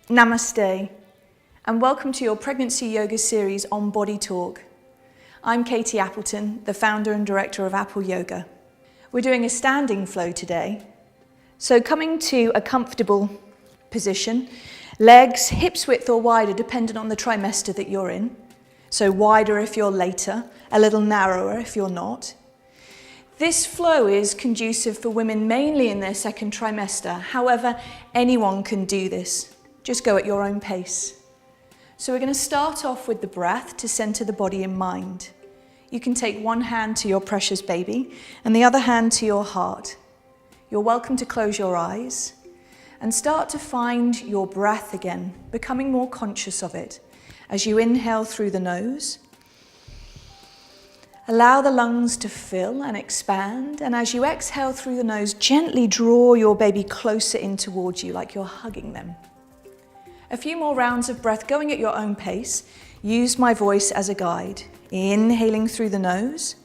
Namaste, and welcome to your pregnancy yoga series on Body Talk. I'm Katie Appleton, the founder and director of Apple Yoga. We're doing a standing flow today, so coming to a comfortable position, legs hips width or wider dependent on the trimester that you're in, so wider if you're later, a little narrower if you're not. This flow is conducive for women mainly in their second trimester. However, anyone can do this. Just go at your own pace. So we're going to start off with the breath to center the body and mind. You can take one hand to your precious baby and the other hand to your heart. You're welcome to close your eyes and start to find your breath again, becoming more conscious of it. As you inhale through the nose, allow the lungs to fill and expand, and as you exhale through the nose, gently draw your baby closer in towards you, like you're hugging them. A few more rounds of breath going at your own pace. Use my voice as a guide. Inhaling through the nose.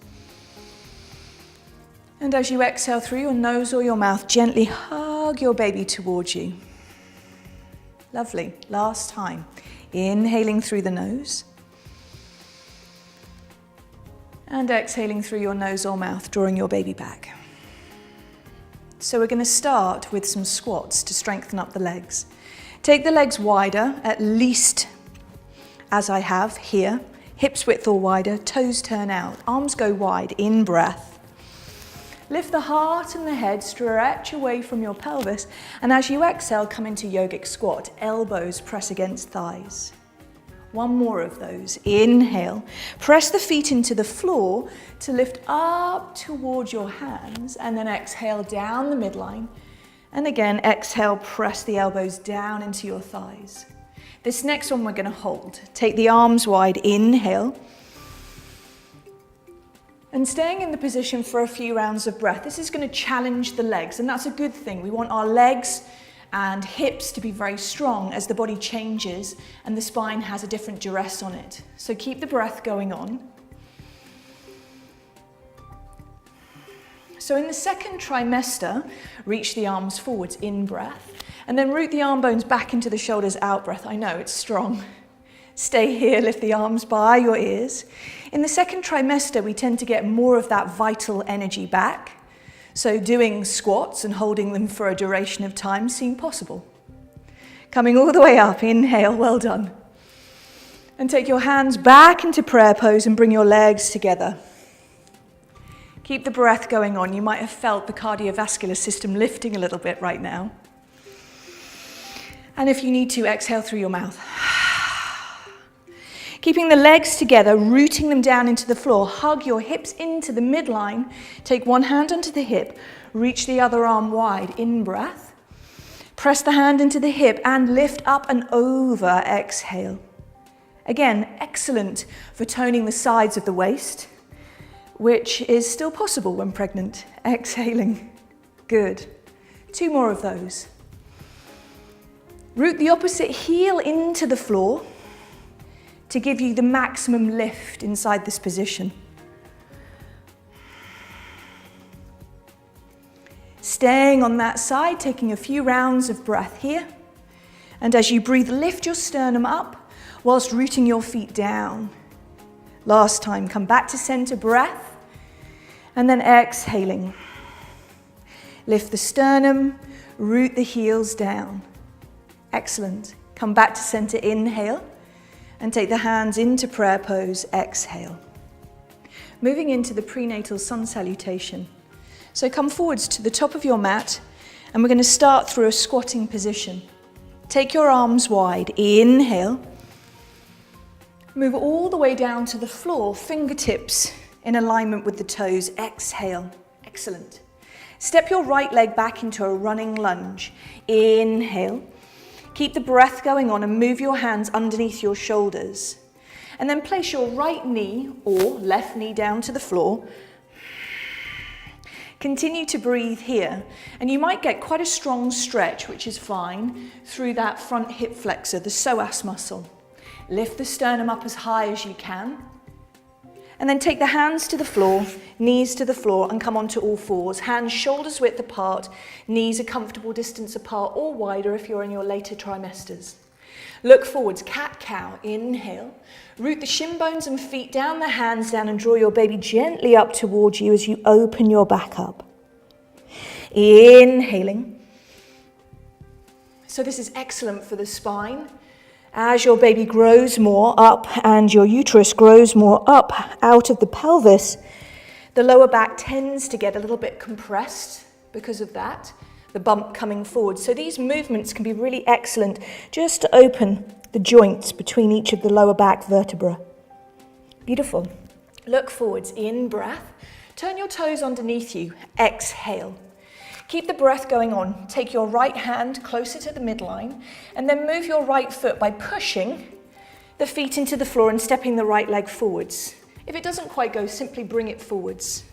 And as you exhale through your nose or your mouth, gently hug your baby towards you. Lovely. Last time. Inhaling through the nose. And exhaling through your nose or mouth, drawing your baby back. So we're going to start with some squats to strengthen up the legs. Take the legs wider, at least as I have here, hips width or wider, toes turn out, arms go wide, in breath. Lift the heart and the head, stretch away from your pelvis, and as you exhale, come into yogic squat, elbows press against thighs. One more of those. Inhale, press the feet into the floor to lift up towards your hands, and then exhale down the midline. And again, exhale, press the elbows down into your thighs. This next one we're going to hold. Take the arms wide, inhale. And staying in the position for a few rounds of breath. This is going to challenge the legs, and that's a good thing. We want our legs and hips to be very strong as the body changes and the spine has a different duress on it. So keep the breath going on. So in the second trimester, reach the arms forwards, in breath, and then root the arm bones back into the shoulders, out breath. I know, it's strong. Stay here, lift the arms by your ears. In the second trimester, we tend to get more of that vital energy back. So doing squats and holding them for a duration of time seem possible. Coming all the way up, inhale, well done. And take your hands back into prayer pose and bring your legs together. Keep the breath going on. You might have felt the cardiovascular system lifting a little bit right now. And if you need to, exhale through your mouth. Keeping the legs together, rooting them down into the floor. Hug your hips into the midline. Take one hand onto the hip. Reach the other arm wide. In breath. Press the hand into the hip and lift up and over. Exhale. Again, excellent for toning the sides of the waist, which is still possible when pregnant. Exhaling. Good. Two more of those. Root the opposite heel into the floor to give you the maximum lift inside this position. Staying on that side, taking a few rounds of breath here. And as you breathe, lift your sternum up whilst rooting your feet down. Last time, come back to center, breath. And then exhaling. Lift the sternum, root the heels down. Excellent. Come back to center, inhale, and take the hands into prayer pose, exhale. Moving into the prenatal sun salutation. So come forwards to the top of your mat, and we're going to start through a squatting position. Take your arms wide, inhale. Move all the way down to the floor, fingertips in alignment with the toes, exhale. Excellent. Step your right leg back into a running lunge. Inhale. Keep the breath going on and move your hands underneath your shoulders. And then place your right knee or left knee down to the floor. Continue to breathe here. And you might get quite a strong stretch, which is fine, through that front hip flexor, the psoas muscle. Lift the sternum up as high as you can. And then take the hands to the floor, knees to the floor, and come onto all fours. Hands shoulders width apart, knees a comfortable distance apart or wider if you're in your later trimesters. Look forwards, cat-cow, inhale. Root the shin bones and feet down, the hands down, and draw your baby gently up towards you as you open your back up. Inhaling. So this is excellent for the spine. As your baby grows more up and your uterus grows more up out of the pelvis, the lower back tends to get a little bit compressed because of that, the bump coming forward. So these movements can be really excellent just to open the joints between each of the lower back vertebrae. Beautiful. Look forwards, in breath. Turn your toes underneath you, exhale. Keep the breath going on. Take your right hand closer to the midline and then move your right foot by pushing the feet into the floor and stepping the right leg forwards. If it doesn't quite go, simply bring it forwards.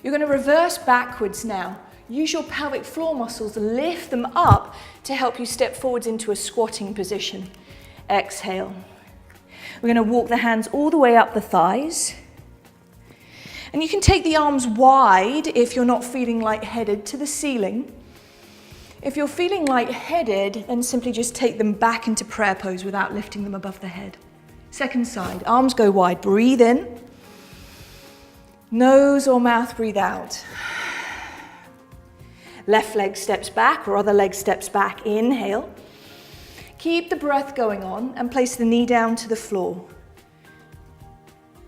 You're going to reverse backwards now. Use your pelvic floor muscles, lift them up to help you step forwards into a squatting position. Exhale. We're going to walk the hands all the way up the thighs. And you can take the arms wide if you're not feeling lightheaded to the ceiling. If you're feeling lightheaded, then simply just take them back into prayer pose without lifting them above the head. Second side, arms go wide, breathe in. Nose or mouth, breathe out. Left leg steps back or other leg steps back, inhale. Keep the breath going on and place the knee down to the floor.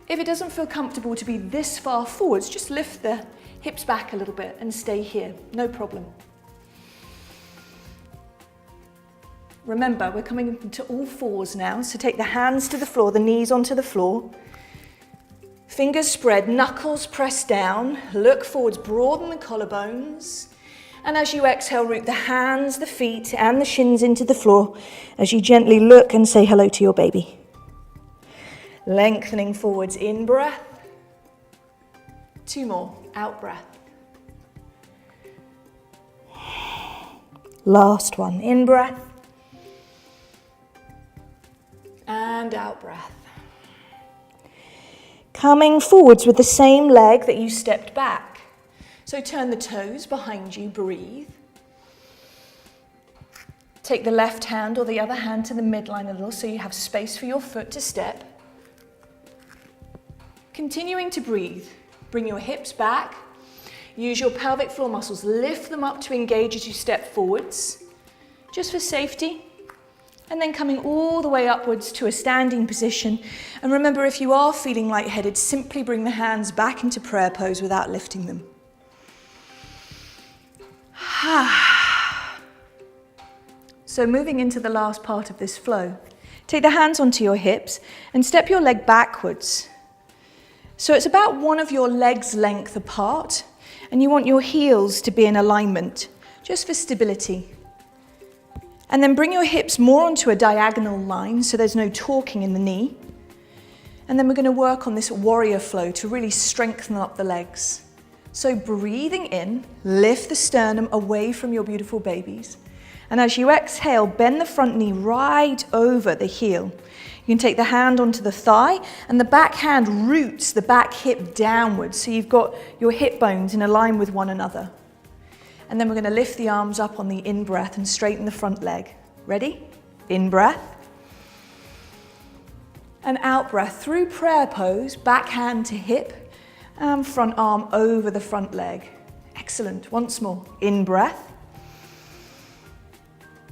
If it doesn't feel comfortable to be this far forwards, just lift the hips back a little bit and stay here, no problem. Remember, we're coming into all fours now, so take the hands to the floor, the knees onto the floor. Fingers spread, knuckles press down, look forwards, broaden the collarbones. And as you exhale, root the hands, the feet, and the shins into the floor as you gently look and say hello to your baby. Lengthening forwards, in breath. 2 more, out breath. Last one, in breath. And out breath. Coming forwards with the same leg that you stepped back. So turn the toes behind you, breathe. Take the left hand or the other hand to the midline a little so you have space for your foot to step. Continuing to breathe, bring your hips back, use your pelvic floor muscles, lift them up to engage as you step forwards, just for safety, and then coming all the way upwards to a standing position. And remember, if you are feeling lightheaded, simply bring the hands back into prayer pose without lifting them. So moving into the last part of this flow, take the hands onto your hips and step your leg backwards. So it's about one of your legs' length apart, and you want your heels to be in alignment, just for stability. And then bring your hips more onto a diagonal line so there's no torquing in the knee. And then we're going to work on this warrior flow to really strengthen up the legs. So breathing in, lift the sternum away from your beautiful babies. And as you exhale, bend the front knee right over the heel. You can take the hand onto the thigh and the back hand roots the back hip downwards. So you've got your hip bones in a line with one another. And then we're going to lift the arms up on the in-breath and straighten the front leg. Ready? In-breath. And out-breath through prayer pose, back hand to hip and front arm over the front leg. Excellent. Once more. In-breath.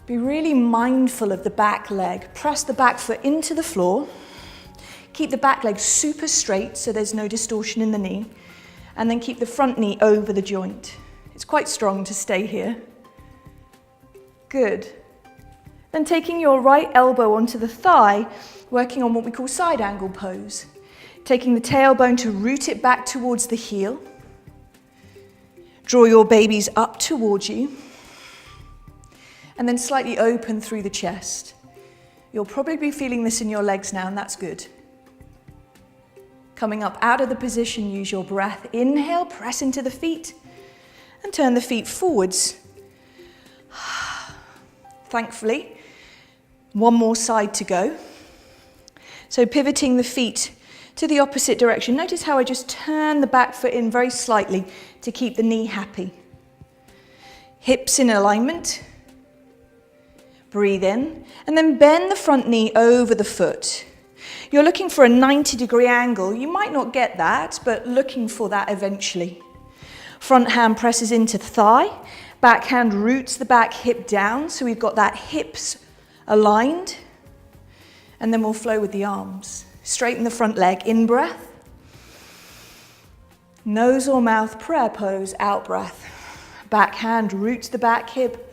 Be really mindful of the back leg. Press the back foot into the floor. Keep the back leg super straight so there's no distortion in the knee. And then keep the front knee over the joint. It's quite strong to stay here. Good. Then taking your right elbow onto the thigh, working on what we call side angle pose. Taking the tailbone to root it back towards the heel. Draw your babies up towards you. And then slightly open through the chest. You'll probably be feeling this in your legs now, and that's good. Coming up out of the position, use your breath. Inhale, press into the feet, and turn the feet forwards. Thankfully, one more side to go. So pivoting the feet to the opposite direction. Notice how I just turn the back foot in very slightly to keep the knee happy. Hips in alignment. Breathe in, and then bend the front knee over the foot. You're looking for a 90-degree angle. You might not get that, but looking for that eventually. Front hand presses into the thigh, back hand roots the back hip down, so we've got that hips aligned, and then we'll flow with the arms. Straighten the front leg, in breath. Nose or mouth, prayer pose, out breath. Back hand roots the back hip.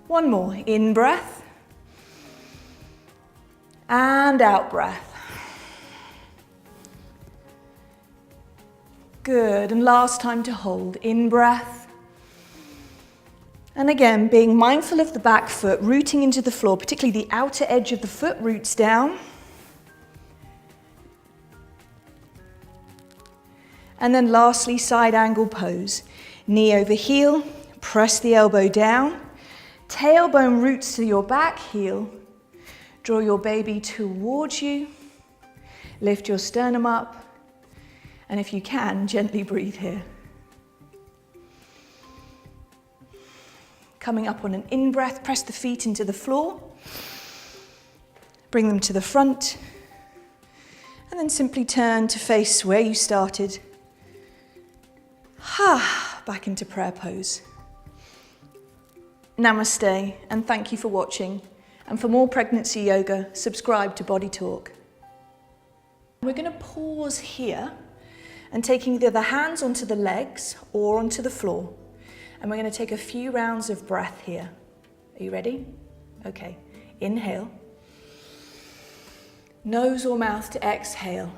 One more, in breath. And out breath. Good, and last time to hold, in breath. And again, being mindful of the back foot, rooting into the floor, particularly the outer edge of the foot roots down. And then lastly, side angle pose. Knee over heel, press the elbow down, tailbone roots to your back heel. Draw your baby towards you, lift your sternum up, and if you can, gently breathe here. Coming up on an in-breath, press the feet into the floor, bring them to the front, and then simply turn to face where you started. Back into prayer pose. Namaste, and thank you for watching. And for more pregnancy yoga, subscribe to Body Talk. We're going to pause here and taking either the hands onto the legs or onto the floor. And we're going to take a few rounds of breath here. Are you ready? Okay. Inhale. Nose or mouth to exhale.